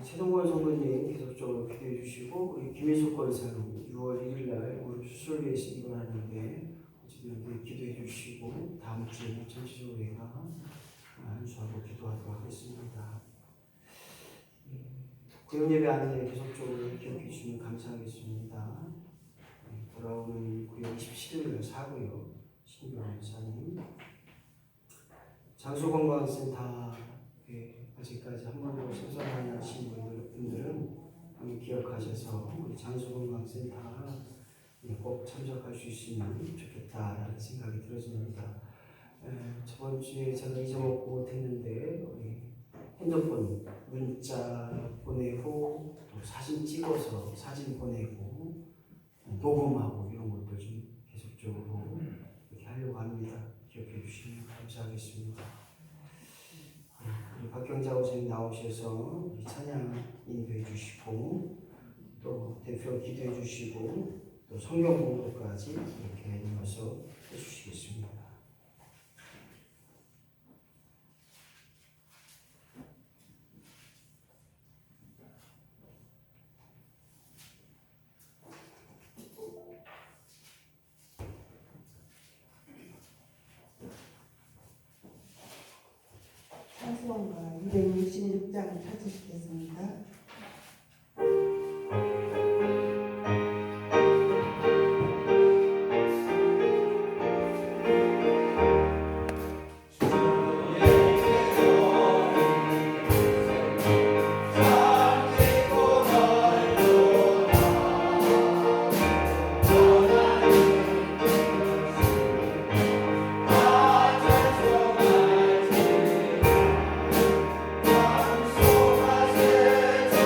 최동원 성도님 계속적으로 기도해 주시고, 우리 김일숙 권사님 6월 1일 날 무릎 수술에서 입원하는데 어쨌든 기도해 주시고, 다음 주에는 전체적으로 제가 안수하고 기도하도록 하겠습니다. 구역예배 안내 계속적으로 기억해 주시면 감사하겠습니다. 돌아오는 구역 27일 사고요. 신규환 목사님. 장소건강센터 아직까지 한 번도 신선하지 않으신 분들은 기억하셔서 우리 장소건강센터 꼭 참석할 수 있으면 좋겠다라는 생각이 들어집니다. 저번 주에 제가 잊어먹고 못했는데 우리 핸드폰 문자 보내고 또 사진 찍어서 사진 보내고 녹음하고 이런 것도 좀 계속적으로 이렇게 하려고 합니다. 기억해 주시면 감사하겠습니다. 우리 박경자 선생님 나오셔서 찬양 인도해 주시고 또 대표 기도해 주시고 또 성경 공부까지 이렇게 이어서 해주시겠습니다. 찬송가 266장 찾으시겠습니다. 찬송하세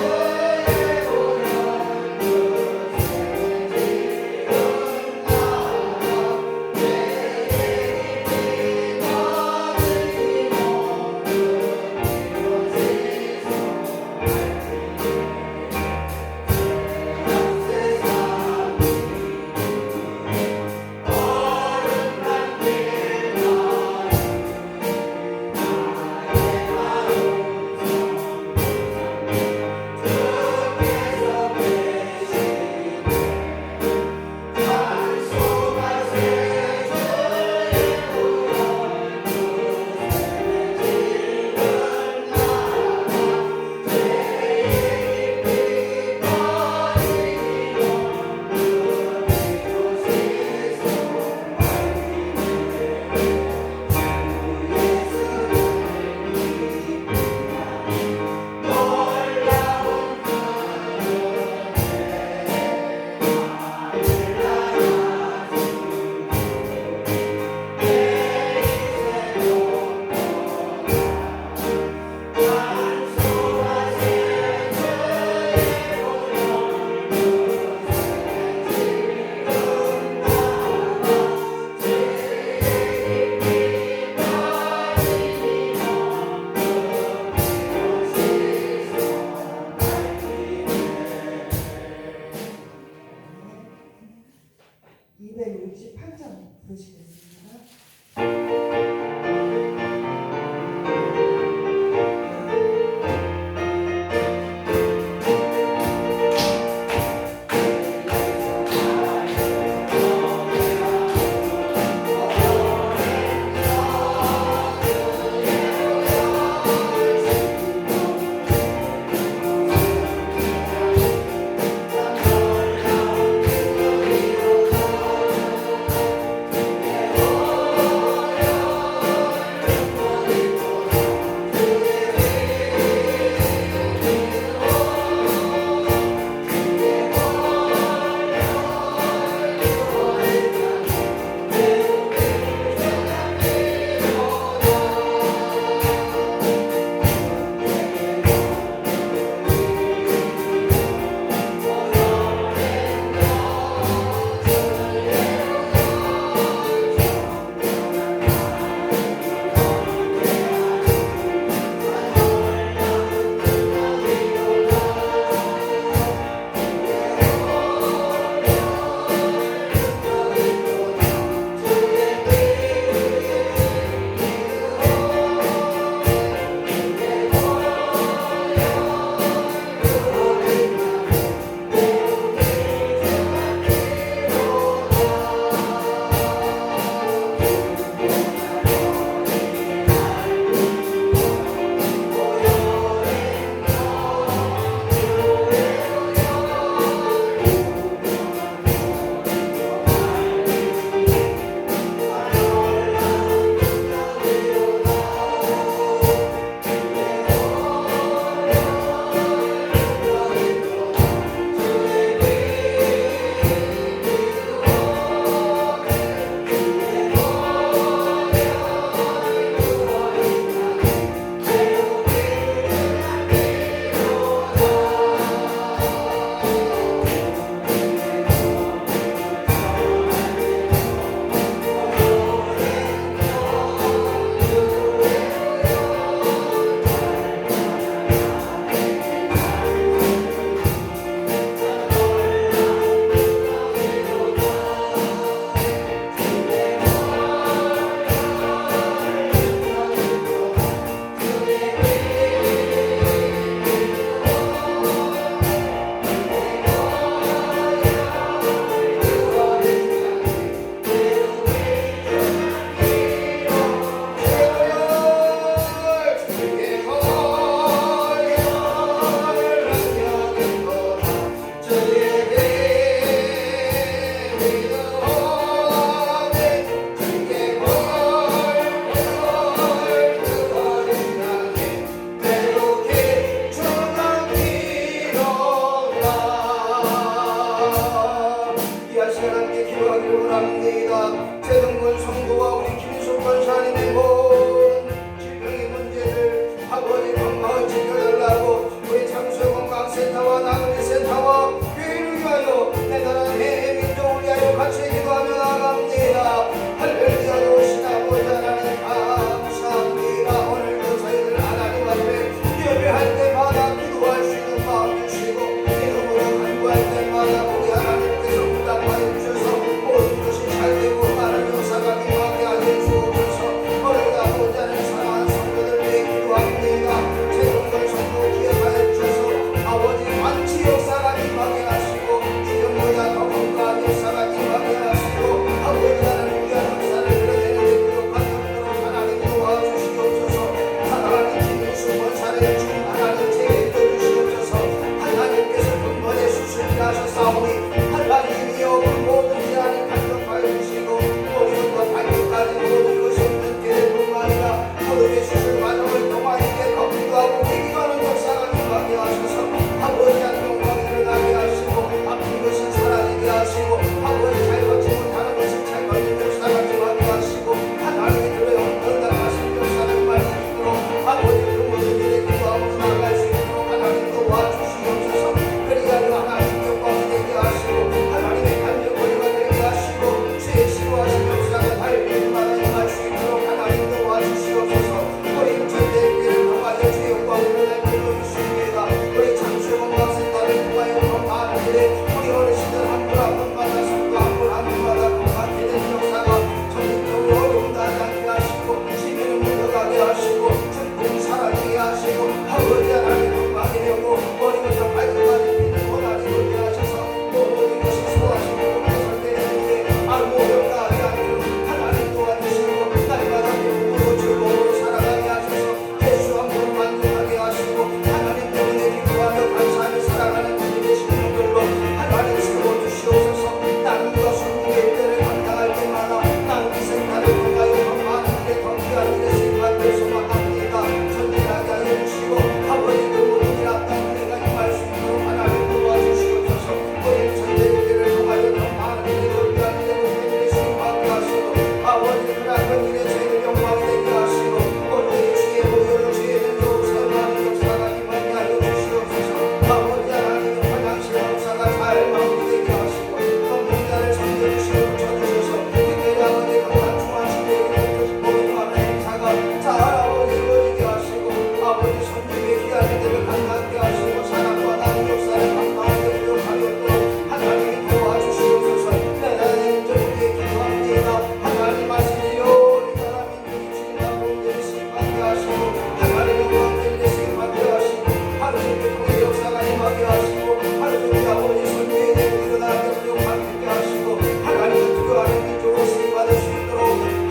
예배 기도할 때를 감당하게 하시고 사랑과 나눔 역사를 감당하게 부족하였도록 하나님이 도와주시옵소서. 하나님 저에게 기도합니다. 하나님 하시지요. 이 나라 민족이 주님 앞으로 심판케 하시고 하나님 영광을 심판케 하시고 하루 종일 통의 역사가 임하게 하시고 하루 종일 아버지 손녀에 대해 일어나게 부족하게 하시고 하나님을 두려워하는 민족을 쓰임받을 수 있도록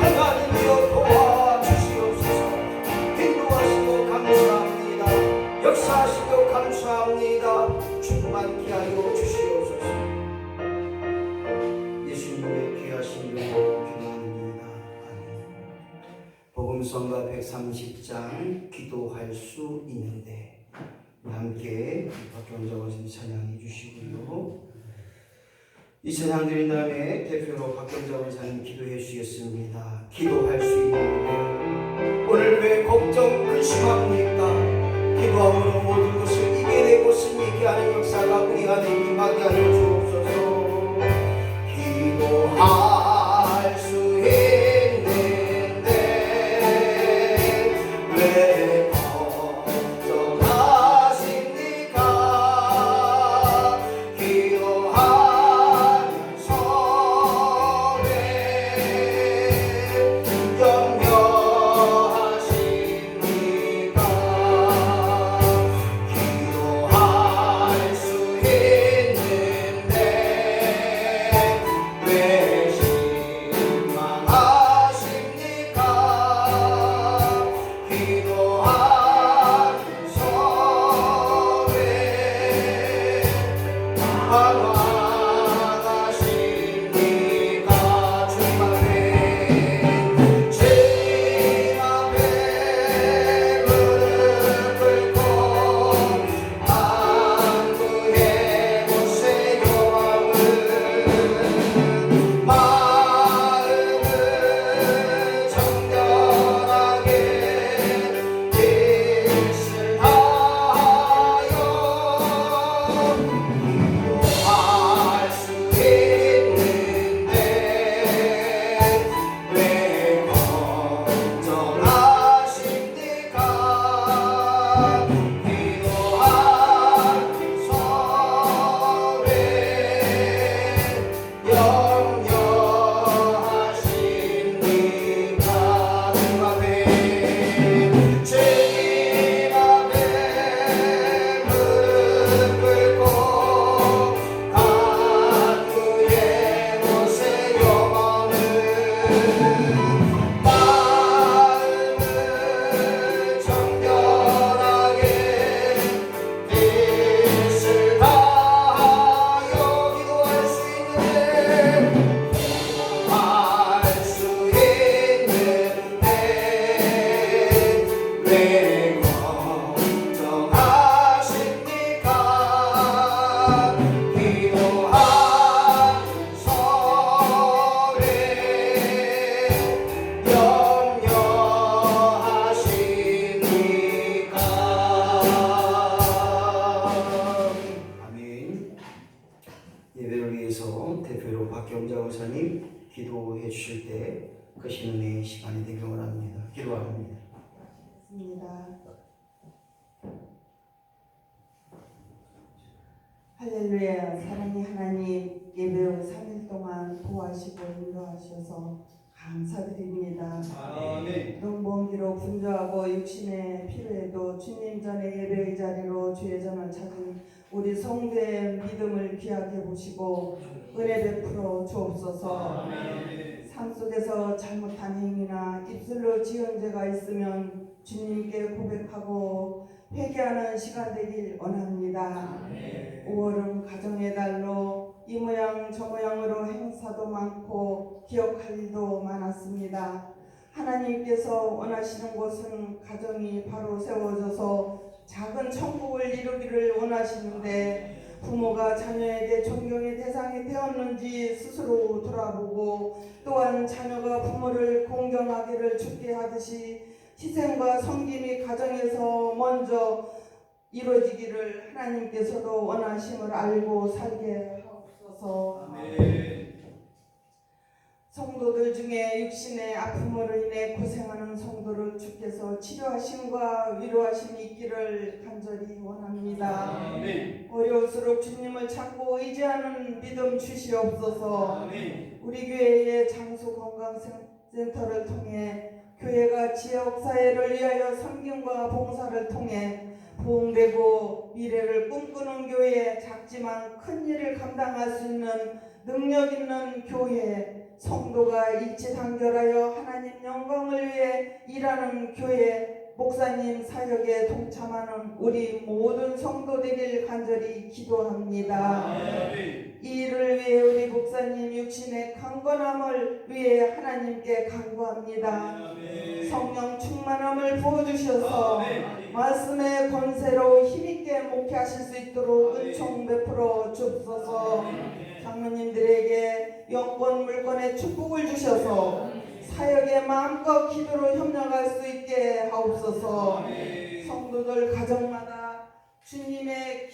하나님이여 도와주시옵소서. 인도하시고 감사합니다. 역사하시고 감사합니다. 충만케 하여 주시옵소서. 예수님의 귀하신 이름으로 기도합니다. 아멘. 복음성가 130장 기도할 수 있는데 함께 박경정 원님 찬양해 주시고요. 이 찬양 드린 다음에 대표로 박경정 원사님 기도해 주시겠습니다. 기도할 수 있는데 오늘 왜 걱정 근심합니까? 기도함으로 모든 것을 이겨내고 승리케 하는 역사가 우리 안에 임하게 하여 주옵소서. 기도할 수 있는데 왜 걱정하십니까? 기도하면서 왜 염려하십니까? 기도할 수 있는데 왜 실망하십니까? 기도하면서 왜 방황하십니까? 주님 앞에 무릎 꿇고 안구해 보세요. 마음을 정결하게 빛을 하여 기도할 수 있는데 왜 걱정하십니까? 기도하면서 왜 염려하십니까? 주님 앞에 무릎 꿇고 간구해 보세요. 마음을 정결하게 빛을 다하여 기도할 수 있는데 왜 걱정하십니까? 기도하면서 왜 염려하십니까? 아멘. 예배를 위해서 대표로 박경자 원사님 기도해 주실 때 크신 은혜의 시간이 되길 원합니다. 기도합니다. 있습니다. 할렐루야. 사랑의 하나님, 예배를 3일 동안 도와시고 인도하셔서 감사드립니다. 아멘. 농번기로 분주하고 육신의 필요에도 주님 전에 예배의 자리로 주의 전을 찾은 우리 성도의 믿음을 귀하게 보시고 은혜 베풀어 주옵소서. 아멘. 삶 속에서 잘못한 행위나 입술로 지은 죄가 있으면 주님께 고백하고 회개하는 시간 되길 원합니다. 5월은 가정의 달로 이 모양 저 모양으로 행사도 많고 기억할 일도 많았습니다. 하나님께서 원하시는 곳은 가정이 바로 세워져서 작은 천국을 이루기를 원하시는데 부모가 자녀에게 존경의 대상이 되었는지 스스로 돌아보고 또한 자녀가 부모를 공경하기를 죽게 하듯이 희생과 섬김이 가정에서 먼저 이루어지기를 하나님께서도 원하심을 알고 살게 하옵소서. 아멘. 성도들 중에 육신의 아픔으로 인해 고생하는 성도를 주께서 치료하심과 위로하심이 있기를 간절히 원합니다. 아멘. 어려울수록 주님을 찾고 의지하는 믿음 주시옵소서. 아멘. 우리 교회의 장수 건강센터를 통해 교회가 지역사회를 위하여 섬김과 봉사를 통해 부흥되고 미래를 꿈꾸는 교회, 작지만 큰 일을 감당할 수 있는 능력 있는 교회, 성도가 일치 단결하여 하나님 영광을 위해 일하는 교회, 목사님 사역에 동참하는 우리 모든 성도 되길 간절히 기도합니다. 아멘. 이 일을 위해 우리 목사님 육신의 강건함을 위해 하나님께 간구합니다. 아멘. 성령 충만함을 부어주셔서 아멘. 말씀의 권세로 힘있게 목회하실 수 있도록 아멘. 은총 베풀어 주옵소서. 장로님들에게 영권 물권의 축복을 주셔서 사역에 마음껏 기도로 협력할 수 있게 하옵소서. 아멘. 성도들 가정마다 주님의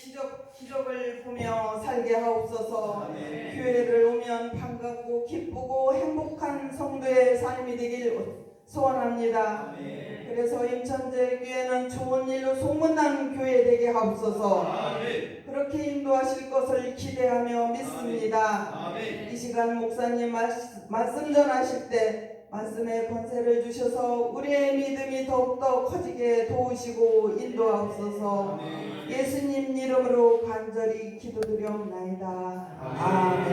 기적을 보며 살게 하옵소서. 아멘. 교회를 오면 반갑고 기쁘고 행복한 성도의 삶이 되길 소원합니다. 아멘. 그래서 임천제교회는 좋은 일로 소문난 교회 되게 하옵소서. 아멘. 그렇게 인도하실 것을 기대하며 믿습니다. 아멘. 이 시간 목사님 말씀 전하실 때 말씀의 권세를 주셔서 우리의 믿음이 더욱더 커지게 도우시고 인도하옵소서. 아멘. 예수님 이름으로 간절히 기도드리옵나이다. 아멘.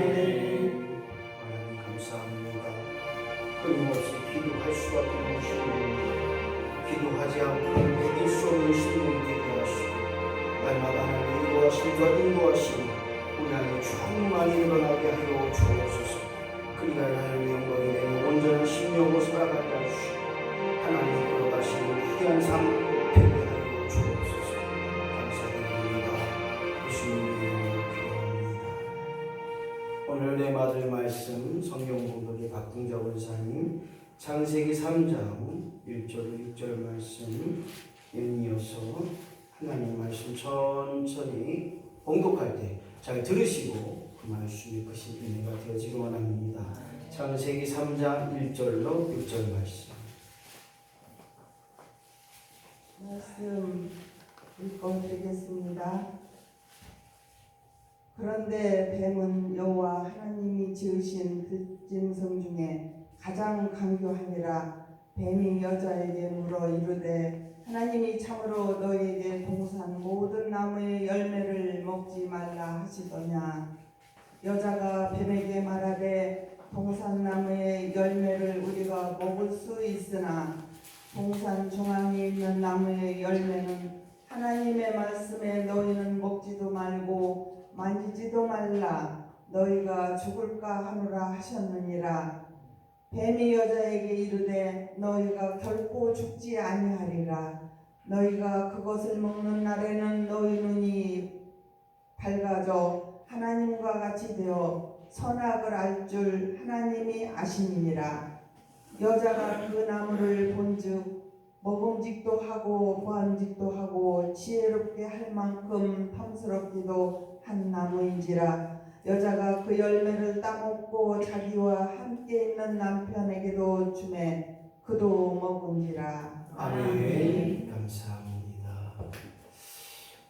하나님 감사합니다. 끊임없이 기도할 수밖에 없으시는 기도하지 않고 이길 수 없는 신령이 되게 하시고 날마다 하나님 인도하심과 인도하심이 우리 안에 충만히 일어나게 하여 주옵소서. 그리하여 하나님의 영광이 되는 온전한 심령으로 살아가게 하시고 하나님이 걸어가시는 귀한 삶 되게 하여 주옵소서. 감사드립니다. 예수님의 이름으로 기도합니다. 오늘 내 맞을 말씀 성경 공독의 박동자 원사님 창세기 3장 1절 6절 말씀 이어서 하나님 말씀 천천히 봉독할 때 잘 들으시고 그 말씀이 크신 은혜가 되어지기 원합니다. 창세기 3장 1절로 6절 말씀 읽어드리겠습니다. 그런데 뱀은 여호와 하나님이 지으신 들짐승 중에 가장 강교하니라. 뱀이 여자에게 물어 이르되 하나님이 참으로 너에게 동산 모든 나무의 열매를 먹지 말라 하시더냐. 여자가 뱀에게 말하되 동산 나무의 열매를 우리가 먹을 수 있으나 동산 중앙에 있는 나무의 열매는 하나님의 말씀에 너희는 먹지도 말고 만지지도 말라 너희가 죽을까 하노라 하셨느니라. 뱀이 여자에게 이르되 너희가 결코 죽지 아니하리라. 너희가 그것을 먹는 날에는 너희 눈이 밝아져 하나님과 같이 되어 선악을 알 줄 하나님이 아심이니라. 여자가 그 나무를 본즉 먹음직도 하고 보암직도 하고 지혜롭게 할 만큼 탐스럽기도 한 나무인지라. 여자가 그 열매를 따먹고 자기와 함께 있는 남편에게도 주매 그도 먹은지라. 아멘. 감사합니다.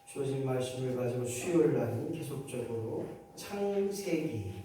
주어진 말씀을 가지고 수요일날은 계속적으로 창세기,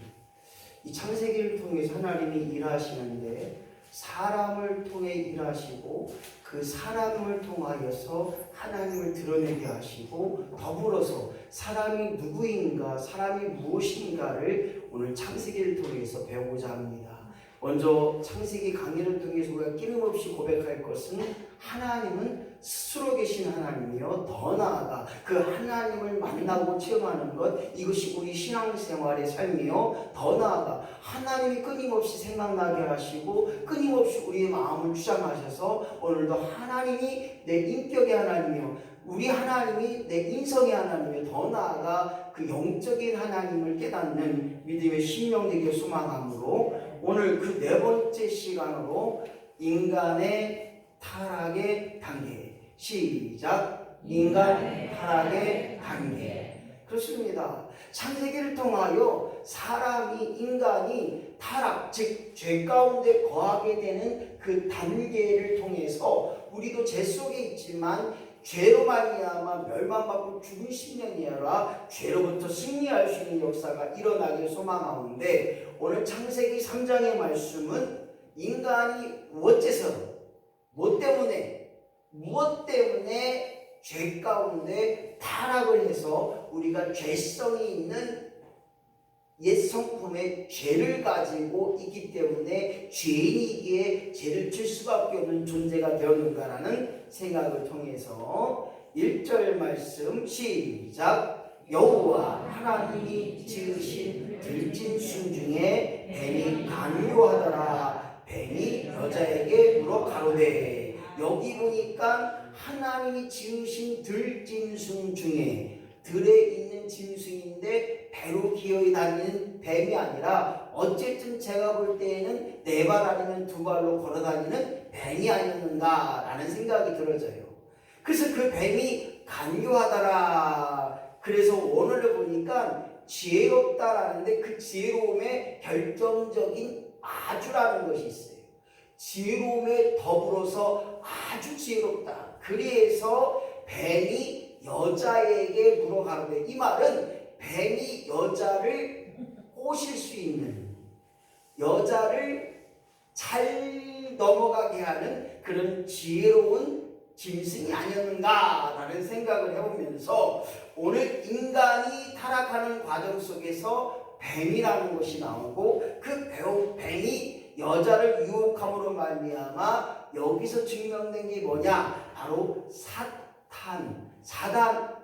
이 창세기를 통해서 하나님이 일하시는데 사람을 통해 일하시고 그 사람을 통하여서 하나님을 드러내게 하시고 더불어서 사람이 누구인가, 사람이 무엇인가를 오늘 창세기를 통해서 배우고자 합니다. 먼저 창세기 강의를 통해서 우리가 끊임없이 고백할 것은 하나님은 스스로 계신 하나님이요, 더 나아가 그 하나님을 만나고 체험하는 것, 이것이 우리 신앙생활의 삶이요, 더 나아가 하나님이 끊임없이 생각나게 하시고 끊임없이 우리의 마음을 주장하셔서 오늘도 하나님이 내 인격의 하나님이요, 우리 하나님이 내 인성의 하나님이요, 더 나아가 그 영적인 하나님을 깨닫는 믿음의 심령되게 소망함으로 오늘 그 네 번째 시간으로 인간의 타락의 단계, 시작. 인간 타락의 단계. 그렇습니다. 창세기를 통하여 인간이 타락, 즉 죄 가운데 거하게 되는 그 단계를 통해서 우리도 죄 속에 있지만 죄로 말미암아 멸망받고 죽은 심령이 아니라 죄로부터 승리할 수 있는 역사가 일어나길 소망하는데, 오늘 창세기 3장의 말씀은 인간이 무엇 때문에 죄 가운데 타락을 해서 우리가 죄성이 있는 옛 성품의 죄를 가지고 있기 때문에 죄인이기에 죄를 질 수밖에 없는 존재가 되었는가라는 생각을 통해서 1절 말씀 시작. 여호와 하나님이 지으신 들짐승 중에 뱀이 간교하더라. 뱀이 여자에게 물어 가로되. 여기 보니까 하나님이 지으신 들짐승 중에, 들에 있는 짐승인데 배로 기어이 다니는 뱀이 아니라 어쨌든 제가 볼 때에는 4발 아니면 2발로 걸어 다니는 뱀이 아니었는가라는 생각이 들어져요. 그래서 그 뱀이 간교하더라. 그래서 원어를 보니까 지혜롭다라는데 그 지혜로움의 결정적인 아주라는 것이 있어요. 지혜로움에 더불어서 아주 지혜롭다. 그래서 뱀이 여자에게 물어 가로되. 이 말은 뱀이 여자를 꼬실 수 있는, 여자를 잘 넘어가게 하는 그런 지혜로운 짐승이 아니었는가라는 생각을 해보면서, 오늘 인간이 타락하는 과정 속에서 뱀이라는 것이 나오고, 그 뱀이 여자를 유혹함으로 말미암아 여기서 증명된 게 뭐냐? 바로 사단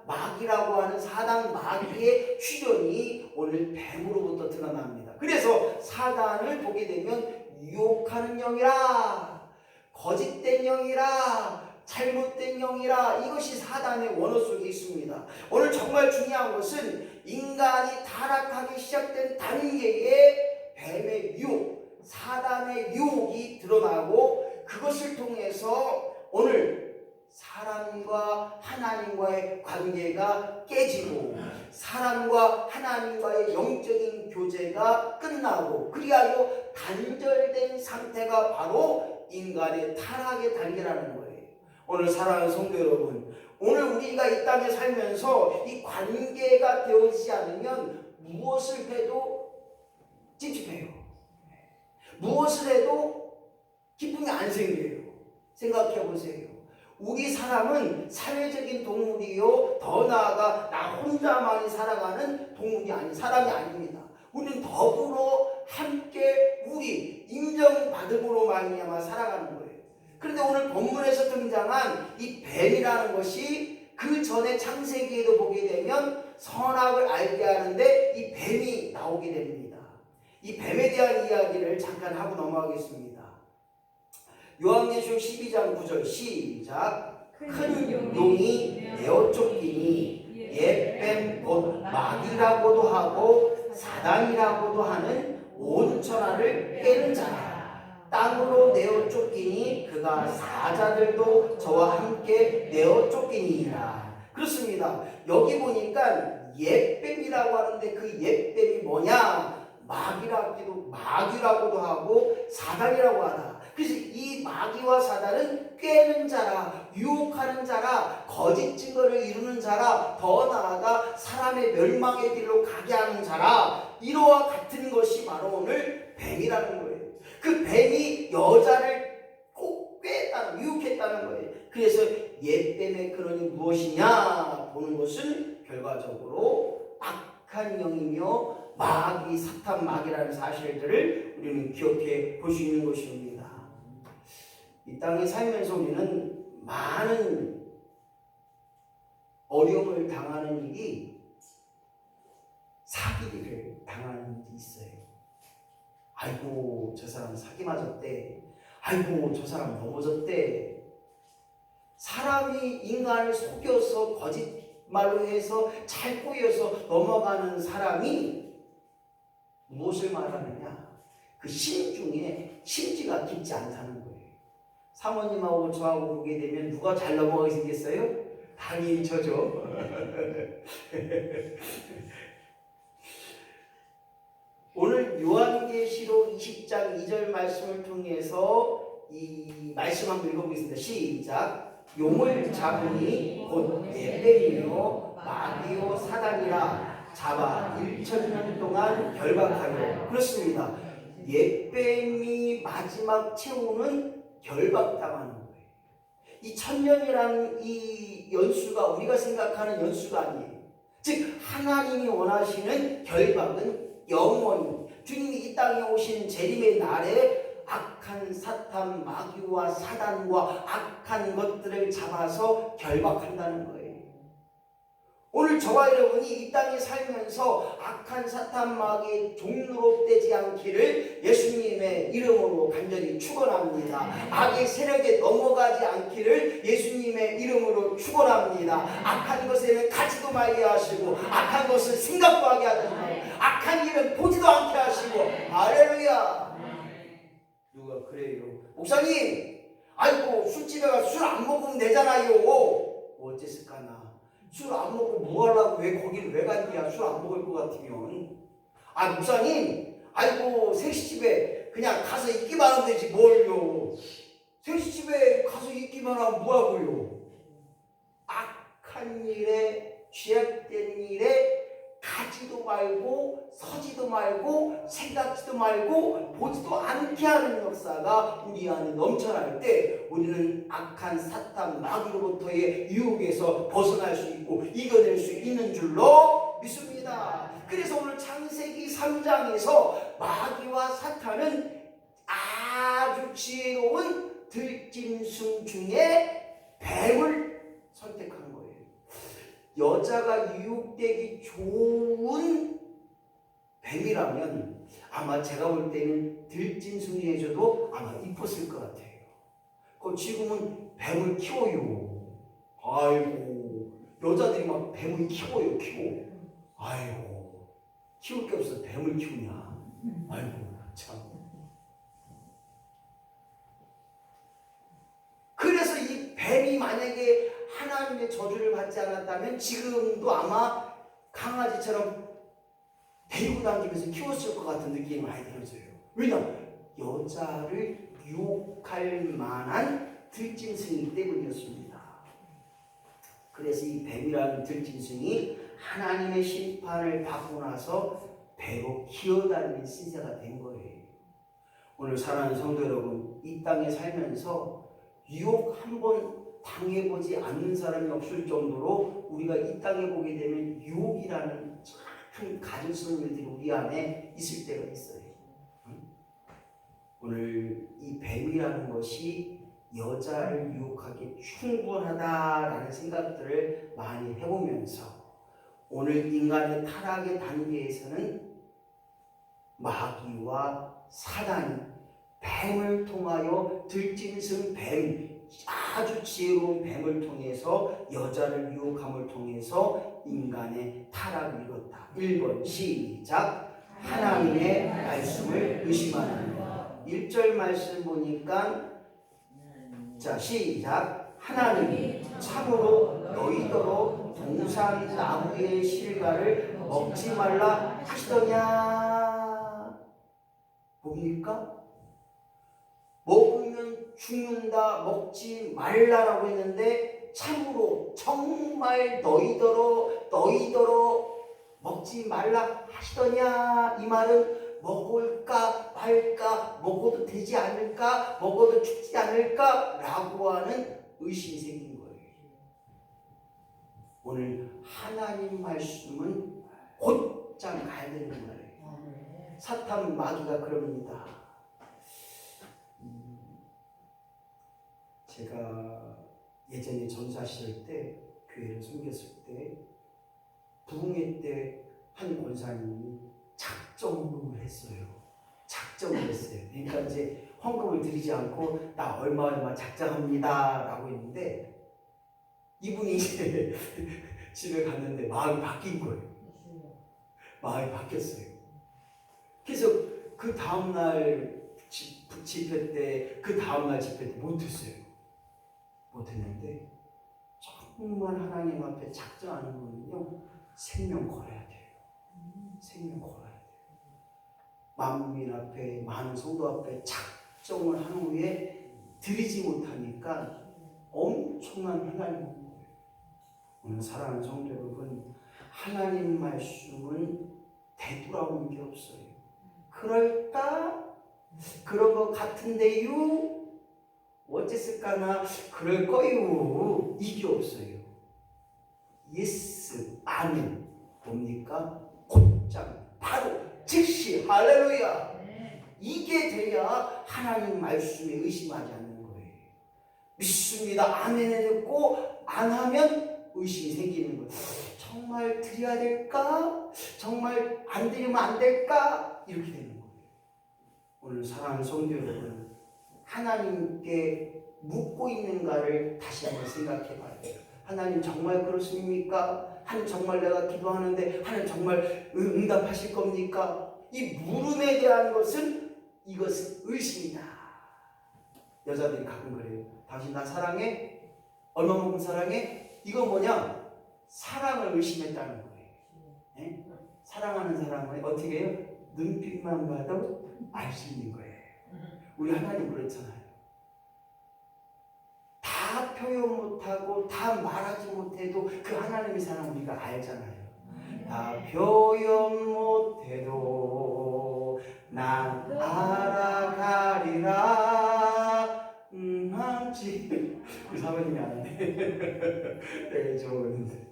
마귀라고 하는 사단 마귀의 출현이 오늘 뱀으로부터 드러납니다. 그래서 사단을 보게 되면 유혹하는 영이라, 거짓된 영이라, 잘못된 영이라, 이것이 사단의 원어 속에 있습니다. 오늘 정말 중요한 것은 인간이 타락하기 시작된 단계에 뱀의 유혹, 사단의 유혹이 드러나고, 그것을 통해서 오늘 사람과 하나님과의 관계가 깨지고 사람과 하나님과의 영적인 교제가 끝나고, 그리하여 단절된 상태가 바로 인간의 타락의 단계라는 거예요. 오늘 사랑하는 성도 여러분, 오늘 우리가 이 땅에 살면서 이 관계가 되어지지 않으면 무엇을 해도 찝찝해요. 무엇을 해도 기쁨이 안 생겨요. 생각해 보세요. 우리 사람은 사회적인 동물이요, 더 나아가 나 혼자만이 살아가는 사람이 아닙니다. 우리는 더불어 함께 우리 인정받음으로 말미암아 살아가는 거예요. 그런데 오늘 본문에서 등장한 이 뱀이라는 것이 그 전에 창세기에도 보게 되면 선악을 알게 하는데 이 뱀이 나오게 됩니다. 이 뱀에 대한 이야기를 잠깐 하고 넘어가겠습니다. 요한계시록 12장 9절 시작. 큰 용이 내어 쫓기니 옛뱀 곧 마귀라고도 하고 사단이라고도 하는 온 천하를 깨는 자라. 땅으로 내어 쫓기니 그가 사자들도 저와 함께 내어 쫓기니라. 그렇습니다. 여기 보니까 옛뱀이라고 하는데 그 옛뱀이 뭐냐? 마귀라고도 하고 사단이라고 하다. 그래서 이 마귀와 사단은 꿰는 자라, 유혹하는 자라, 거짓 증거를 이루는 자라, 더 나아가 사람의 멸망의 길로 가게 하는 자라, 이와 같은 것이 바로 오늘 뱀이라는 거예요. 그 뱀이 여자를 꼭 꿰었다는, 유혹했다는 거예요. 그래서 옛뱀의 근원이 무엇이냐 보는 것은 결과적으로 악한 영이며 마귀, 사탄 마귀라는 사실들을 우리는 기억해 볼 수 있는 것입니다. 이 땅에 살면서 우리는 많은 어려움을 당하는 일이 사기를 당하는 일이 있어요. 아이고 저 사람 사기 맞았대. 아이고 저 사람 넘어졌대. 사람이 인간을 속여서 거짓말로 해서 잘 꼬여서 넘어가는 사람이 무엇을 말하느냐? 그 심 중에 심지가 깊지 않다는 거예요. 사모님하고 저하고 보게 되면 누가 잘 넘어가게 생겼어요? 당연히 저죠. 오늘 요한계시록 20장 2절 말씀을 통해서 이 말씀 한번 읽어보겠습니다. 시작. 용을 잡으니 곧 예배이며 마귀요 사단이라 잡아 1000년 동안 결박하여. 그렇습니다. 예뱀이 마지막 최후는 결박당하는 거예요. 이 1000년이라는 이 연수가 우리가 생각하는 연수가 아니에요. 즉 하나님이 원하시는 결박은 영원히 주님이 이 땅에 오신 재림의 날에 악한 사탄 마귀와 사단과 악한 것들을 잡아서 결박한다는 거예요. 오늘 저와 여러분이 이 땅에 살면서 악한 사탄 마귀의 종로로 되지 않기를 예수님의 이름으로 간절히 축원합니다. 악의 세력에 넘어가지 않기를 예수님의 이름으로 축원합니다. 악한 것에는 가지도 말게 하시고 악한 것을 생각도 하게 하시고 악한 일은 보지도 않게 하시고. 할렐루야. 누가 그래요? 목사님, 아이고 술집에 가서 술 안 먹으면 되잖아요. 어째서까나 술 안 먹고 뭐 하려고 왜 거기를 왜 갔냐? 술 안 먹을 것 같으면. 아 목사님, 아이고 생시집에 그냥 가서 있기만 하면 되지 뭘요? 생시집에 가서 있기만 하면 뭐하고요? 악한 일에 죄악된 일에 가지도 말고 서지도 말고 생각지도 말고 보지도 않게 하는 역사가 우리 안에 넘쳐날 때 우리는 악한 사탄 마귀로부터의 유혹에서 벗어날 수 있고 이겨낼 수 있는 줄로 믿습니다. 그래서 오늘 창세기 3장에서 마귀와 사탄은 아주 지혜로운 들짐승 중에 뱀을 선택한 거예요. 여자가 유혹되기 좋은 뱀이라면 아마 제가 볼 때는 들짐승이해줘도 아마 이뻤을 것 같아요. 지금은 뱀을 키워요. 아이고 여자들이 막 뱀을 키워요. 아이고 키울 게 없어서 뱀을 키우냐. 아이고 참. 그래서 이 뱀이 만약에 하나님의 저주를 받지 않았다면 지금도 아마 강아지처럼 데리고 다니면서 키웠을 것 같은 느낌이 많이 들어져요. 왜냐하면 여자를 유혹할 만한 들짐승이기 때문이었습니다. 그래서 이 뱀이라는 들짐승이 하나님의 심판을 받고 나서 배로 기어다니는 신세가 된 거예요. 오늘 사랑하는 성도 여러분, 이 땅에 살면서 유혹 한번 당해보지 않는 사람이 없을 정도로 우리가 이 땅에 보게 되면 유혹이라는 큰 가증스러운 일들이 우리 안에 있을 때가 있어요. 오늘 이 뱀이라는 것이 여자를 유혹하기 충분하다라는 생각들을 많이 해보면서 오늘 인간의 타락의 단계에서는 마귀와 사단이 뱀을 통하여 들짐승 뱀, 아주 지혜로운 뱀을 통해서 여자를 유혹함을 통해서 인간의 타락을 이뤘다. 1번 시작. 하나님의 말씀을 의심하는 것. 1절 말씀 보니까 자 시작. 하나님이 참으로 너희더러 동산 나무의 실과를 먹지 말라 하시더냐. 뭡니까? 먹으면 죽는다, 먹지 말라라고 했는데 참으로 정말 너희더러 먹지 말라 하시더냐. 이 말은 먹을까 말까, 먹어도 되지 않을까, 먹어도 죽지 않을까 라고 하는 의심이 생긴 거예요. 오늘 하나님 말씀은 곧장 가야 되는 거예요. 사탄 마귀가 그럽니다. 제가 예전에 전사 시절 때 교회를 섬겼을 때 부흥회 때 한 권사님이 작정을 했어요. 그러니까 이제 헌금을 드리지 않고 나 얼마 작정합니다 라고 했는데 이분이 이제 집에 갔는데 마음이 바뀐 거예요. 마음이 바뀌었어요. 그래서 그 다음날 집회 때 못했어요. 못했는데 정말 하나님 앞에 작정하는 거는요, 생명 걸어야 돼요. 생명 걸어야 돼요. 만민 앞에, 많은 성도 앞에 작정을 한 후에 드리지 못하니까 엄청난 혼란이 오는 거예요. 오늘 사랑하는 성도 여러분, 하나님 말씀은 되돌아오는 게 없어요. 그럴까? 그런 것 같은데요? 어쨌을까나? 그럴 거요. 이게 없어요. 예스, 아멘. 뭡니까? 곧장, 바로, 즉시, 할렐루야. 이게 돼야 하나님 말씀에 의심하지 않는 거예요. 믿습니다. 아멘을 듣고 안 하면 의심이 생기는 거예요. 정말 드려야 될까? 정말 안 드리면 안 될까? 이렇게 되는 거예요. 오늘 사랑하는 성도 여러분, 하나님께 묻고 있는가를 다시 한번 생각해 봐야 돼요. 하나님 정말 그렇습니까? 하나님 정말 내가 기도하는데 하나님 정말 응답하실 겁니까? 이 물음에 대한 것은 이것은 의심이다. 여자들이 가끔 그래요. 당신 나 사랑해? 얼마만큼 사랑해? 이건 뭐냐? 사랑을 의심했다는 거예요. 네? 사랑하는 사람은 어떻게 해요? 눈빛만 봐도 알 수 있는 거예요. 우리 하나님 그렇잖아요. 다 표현 못하고 다 말하지 못해도 그 하나님의 사랑 우리가 알잖아요. 다 표현 못해도 난 알아가리라. 우리 사모님이 아는데 되게 좋은데,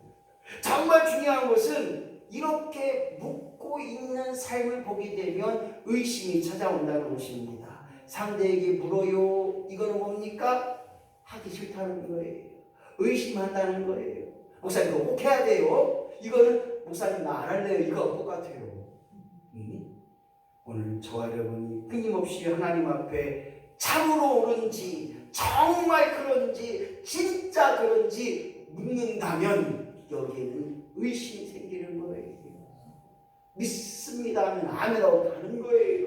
정말 중요한 것은 이렇게 묻고 있는 삶을 보게 되면 의심이 찾아온다는 것입니다. 상대에게 물어요. 이거는 뭡니까? 하기 싫다는 거예요. 의심한다는 거예요. 목사님 그거 꼭 해야 돼요. 이거는 목사님 나 안 할래요. 이거 똑같아요. 오늘 저와 여러분이 끊임없이 하나님 앞에 참으로 옳은지, 정말 그런지, 진짜 그런지 묻는다면 여기에는 의심이 생기는 거예요. 믿습니다 하면 아멘하고 가는 거예요.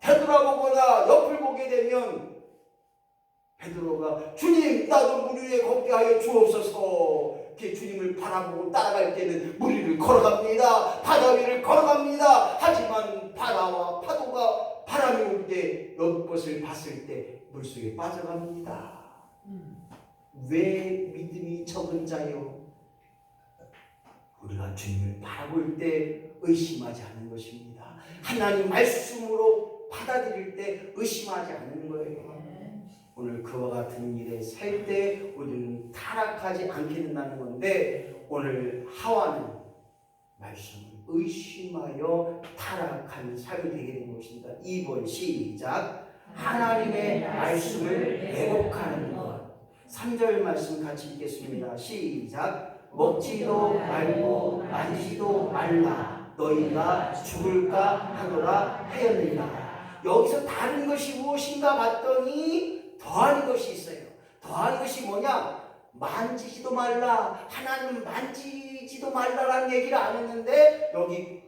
되돌아보거나 옆을 보게 되면 베드로가 주님 나도 물 위에 걷게 하여 주옵소서. 이렇게 주님을 바라보고 따라갈 때는 물 위를 걸어갑니다. 바다 위를 걸어갑니다. 하지만 바다와 파도가 바람이 올 때 옆것을 봤을 때 물속에 빠져갑니다. 왜 믿음이 적은 자요? 우리가 주님을 바라볼 때 의심하지 않는 것입니다. 하나님 말씀으로 받아들일 때 의심하지 않는 거예요. 오늘 그와 같은 일에 살 때 우리는 타락하지 않게 된다는 건데, 오늘 하와는 말씀을 의심하여 타락한 삶이 되게 된 것입니다. 2번 시작. 하나님의 말씀을 왜곡하는 것. 3절 말씀 같이 읽겠습니다. 시작. 먹지도 말고 만지지도 말라. 너희가 죽을까 하노라 하였느니라. 여기서 다른 것이 무엇인가 봤더니 더한 것이 있어요. 더한 것이 뭐냐? 만지지도 말라. 하나님 만지지도 말라라는 얘기를 안 했는데, 여기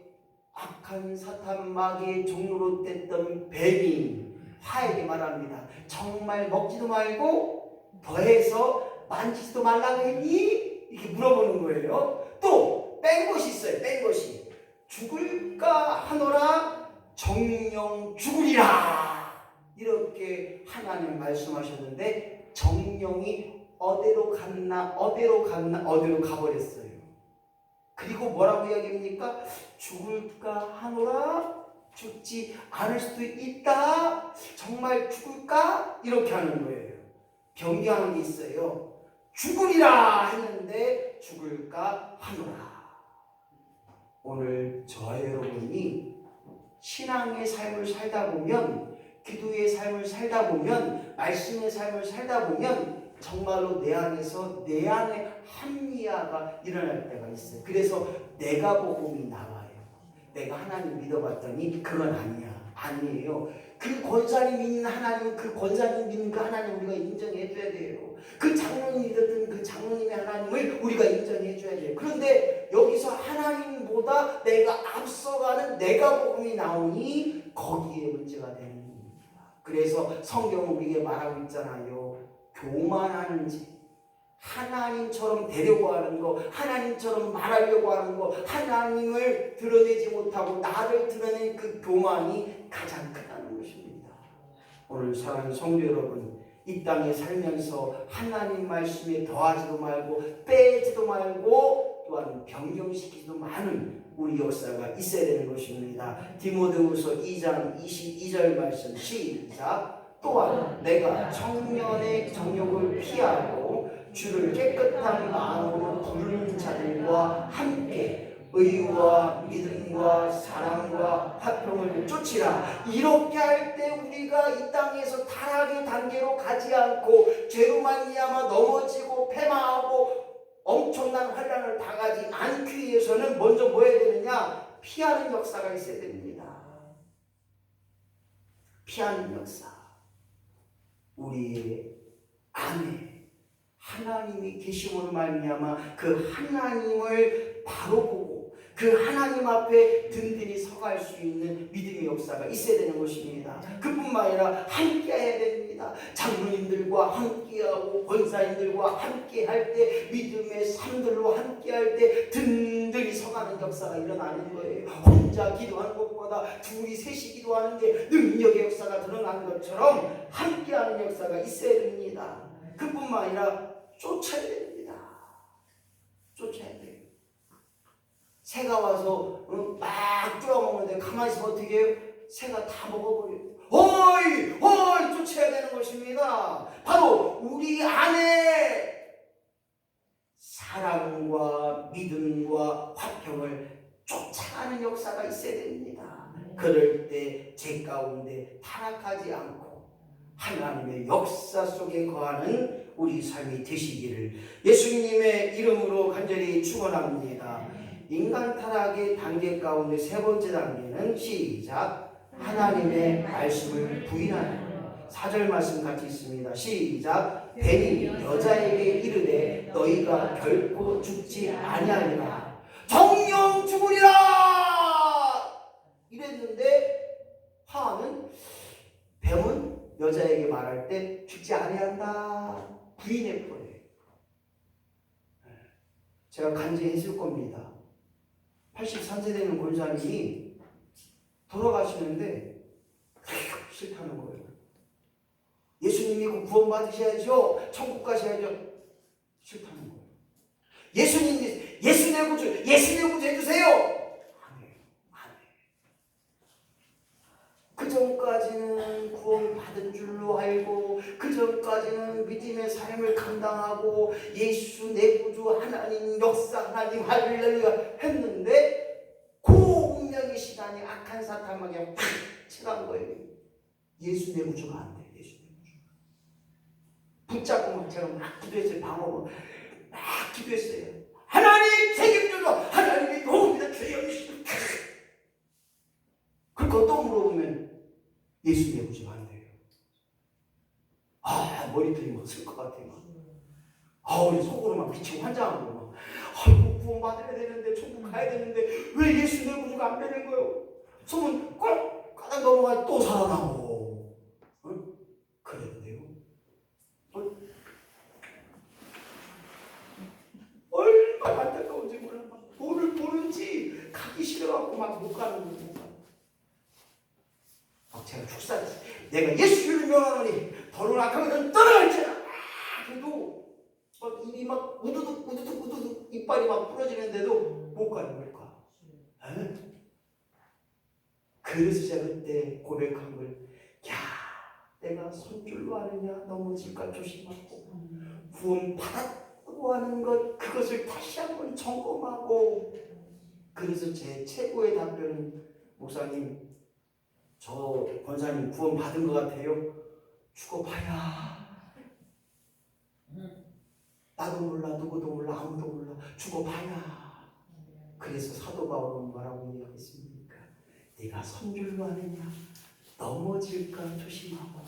악한 사탄 마귀의 종로로 됐던 뱀이 화에게 말합니다. 정말 먹지도 말고 더해서 만지지도 말라고 했니? 이렇게 물어보는 거예요. 또 뺀 것이 있어요. 뺀 것이 죽을까 하노라. 정령 죽으리라. 이렇게 하나님 말씀하셨는데 정령이 어디로 갔나 어디로 가버렸어요. 그리고 뭐라고 이야기합니까? 죽을까 하노라. 죽지 않을 수도 있다. 정말 죽을까? 이렇게 하는 거예요. 변경한 게 있어요. 죽으리라 했는데 죽을까 하노라. 오늘 저와 여러분이 신앙의 삶을 살다 보면, 기도의 삶을 살다 보면, 말씀의 삶을 살다 보면 정말로 내 안에서 내 안에 합리화가 일어날 때가 있어요. 그래서 내가 복음이 나와요. 내가 하나님 믿어봤더니 그건 아니에요. 그 권사님 믿는 하나님, 그 권사님 믿는 그 하나님 우리가 인정해줘야 돼요. 그 장로님 믿었던 그 장로님의 하나님을 우리가 인정해줘야 돼요. 그런데 여기서 하나님보다 내가 앞서가는 내가 복음이 나오니 거기에 문제가 되는 겁니다. 그래서 성경은 우리에게 말하고 있잖아요. 교만하는지 하나님처럼 되려고 하는 거, 하나님처럼 말하려고 하는 거, 하나님을 드러내지 못하고 나를 드러낸 그 교만이 가장 크다는 것입니다. 오늘 사랑하는 성도 여러분, 이 땅에 살면서 하나님 말씀에 더하지도 말고 빼지도 말고 또한 변경시키지도 많은 우리 역사가 있어야 되는 것입니다. 디모데후서 2장 22절 말씀 시작. 또한 내가 청년의 정욕을 피하고 주를 깨끗한 마음으로 부르는 자들과 함께 의와 믿음과 사랑과 화평을 쫓으라. 이렇게 할 때 우리가 이 땅에서 타락의 단계로 가지 않고 죄로 말미암아 넘어지고 패망하고 엄청난 환난을 당하지 않기 위해서는 먼저 뭐 해야 되느냐? 피하는 역사가 있어야 됩니다. 피하는 역사. 우리의 안에 하나님이 계심으로 말미암아 그 하나님을 바로 보고 그 하나님 앞에 든든히 서갈 수 있는 믿음의 역사가 있어야 되는 것입니다. 그뿐만 아니라 함께 해야 됩니다. 장로님들과 함께하고 권사님들과 함께 할 때, 믿음의 삶들로 함께 할 때 든든히 서가는 역사가 일어나는 거예요. 혼자 기도하는 것보다 둘이 셋이 기도하는 게 능력의 역사가 드러나는 것처럼 함께하는 역사가 있어야 됩니다. 그뿐만 아니라 쫓아야 됩니다. 쫓아야 돼요. 새가 와서 막 쪼아먹는데 가만히 있으면 어떻게 해요? 새가 다 먹어버려요. 어이 쫓아야 되는 것입니다. 바로 우리 안에 사랑과 믿음과 화평을 쫓아가는 역사가 있어야 됩니다. 그럴 때 제 가운데 타락하지 않고 하나님의 역사 속에 거하는 우리 삶이 되시기를 예수님의 이름으로 간절히 축원합니다. 인간 타락의 단계 가운데 세 번째 단계는 시작. 하나님의 말씀을 부인하는 것. 4절 말씀 같이 있습니다. 시작. 뱀이 여자에게 이르되 너희가 결코 죽지 아니하리라. 정녕 죽으리라. 이랬는데 하와는 뱀은 여자에게 말할 때 죽지 아니한다 부인해 버려요. 제가 간증했을 겁니다. 83세 되는 권사님이 돌아가시는데 싫다는 거예요. 예수님 믿고 구원 받으셔야죠. 천국 가셔야죠. 싫다는 거예요. 예수님 예수 내 구주 해주세요. 안 해요. 그 전까지는 구원 받은 줄로 알고 그 전까지는 믿음의 삶을 감당하고 예수 내 구주 하나님 역사 하나님 할렐루야 했는데 그 운명의 시간이 악한 사탄에게 치간 거예요. 예수 내 구주가 안 돼. 예수 내 구주가 붙잡고 막 제가 막 기도했어요. 방어로 막 기도했어요. 하나님 책임져줘. 하나님의 도움이다. 주여. 그걸 또 물어보면 예수 내 구주가 안 돼요. 머리털이 막 쓸 것 같아요. 우리 속으로 막 미치고 환장하고 막 아이고 구원 받아야 되는데 천국 가야 되는데 왜 예수 내 구주가 안 되는 거예요? 소문 꽉 넘어가 또 살아나고 그래도 돼요? 얼마나 안타까운지 몰라. 뭐를 보는지 가기 싫어갖고 막 못 가는 거예요. 제가 축사했어요. 내가 예수를 명하노니 더러운 악하면 떠나갈지라. 그래도 입이 막 우두둑 이빨이 막 부러지는데도 못 가. 그래서 제가 그때 고백한 걸, 내가 손줄로 하느냐 넘어질까 조심하고 구원 받았다고 하는 것 그것을 다시 한번 점검하고. 그래서 제 최고의 답변은 목사님 저 권사님 구원 받은 것 같아요. 죽어봐야 나도 몰라 누구도 몰라 아무도 몰라 죽어봐야. 그래서 사도 바울은 뭐라고 이야기했습니까? 네가 선줄로 하느냐 넘어질까 조심하고.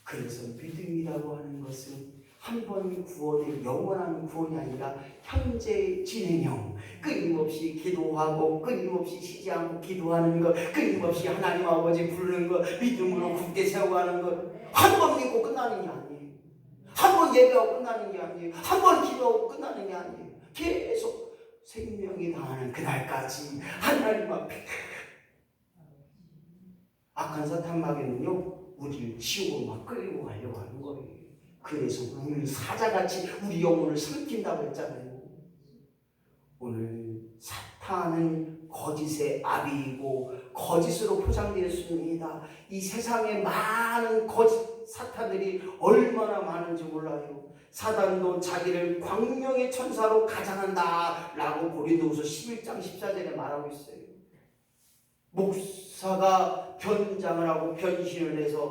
그래서 믿음이라고 하는 것은 한 번 구원의 영원한 구원이 아니라 현재 진행형, 끊임없이 기도하고 끊임없이 쉬지 않고 기도하는 것, 끊임없이 하나님 아버지 부르는 것, 믿음으로 굳게 세워가는 것, 한 번 믿고 끝나는 게 아니에요. 한 번 예배하고 끝나는 게 아니에요. 한 번 기도하고 끝나는 게 아니에요. 계속 생명이 다하는 그날까지 하나님 앞에 악한 사탄 마귀는요 우리를 지옥으로 막 끌고 가려고 하는 거예요. 그래서 우리 사자같이 우리 영혼을 삼킨다고 했잖아요. 오늘 사탄은 거짓의 아비이고 거짓으로 포장되었습니다. 이 세상에 많은 거짓 사탄들이 얼마나 많은지 몰라요. 사단도 자기를 광명의 천사로 가장한다 라고 고린도후서 11장 14절에 말하고 있어요. 목사가 변장을 하고 변신을 해서